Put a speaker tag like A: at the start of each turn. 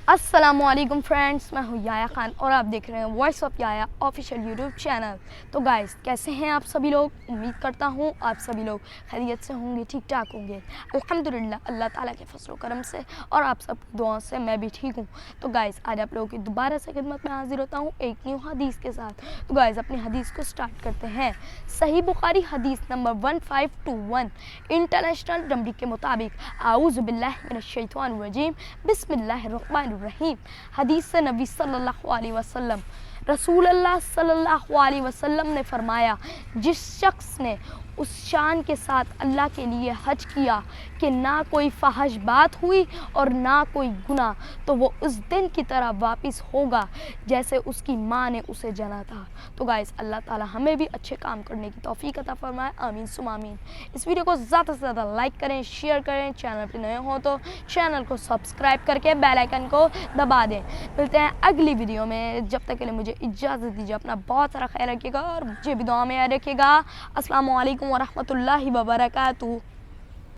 A: अस्सलामुअलैकुम फ्रेंड्स, मैं हूँ याया खान और आप देख रहे हैं वॉइस ऑफ याया ऑफिशियल यूट्यूब चैनल। तो गाइस, कैसे हैं आप सभी लोग? उम्मीद करता हूँ आप सभी लोग खैरियत से होंगे, ठीक ठाक होंगे। अल्हम्दुलिल्लाह, अल्लाह ताला के फजल व करम से और आप सब दुआओं से मैं भी ठीक हूँ। तो गाइस, आज आप लोगों की दोबारा से खिदमत में हाजिर होता हूँ एक न्यू हदीस के साथ। तो गाइस, अपनी हदीस को स्टार्ट करते हैं। सही बुखारी हदीस नंबर 1521 इंटरनेशनल नंबर के मुताबिक आऊज़ु बिल्लाहि मिनश शैतानिर रजीम बिस्मिल्लाहिर रहमानिर रहीम। हदीस से नबी सल्लल्लाहु अलैहि वसल्लम रसूल अल्लाह सल्लल्लाहु अलैहि वसल्लम ने फरमाया, जिस शख्स ने उस शान के साथ अल्लाह के लिए हज किया कि ना कोई फहश बात हुई और ना कोई गुनाह, तो वो उस दिन की तरह वापस होगा जैसे उसकी माँ ने उसे जना था। तो गाइस, अल्लाह ताला हमें भी अच्छे काम करने की तौफीक अता फरमाए, आमीन सुम आमीन। इस वीडियो को ज़्यादा से ज़्यादा लाइक करें, शेयर करें, चैनल पर नए हो तो चैनल को सब्सक्राइब करके बेल आइकन को दबा दें। मिलते हैं अगली वीडियो में, जब तक के लिए मुझे इजाज़त दीजिए। अपना बहुत सारा ख्याल रखिएगा और मुझे भी दुआ में याद रखिएगा। अस्सलामु अलैकुम व रहमतुल्लाहि व बरकातुहू।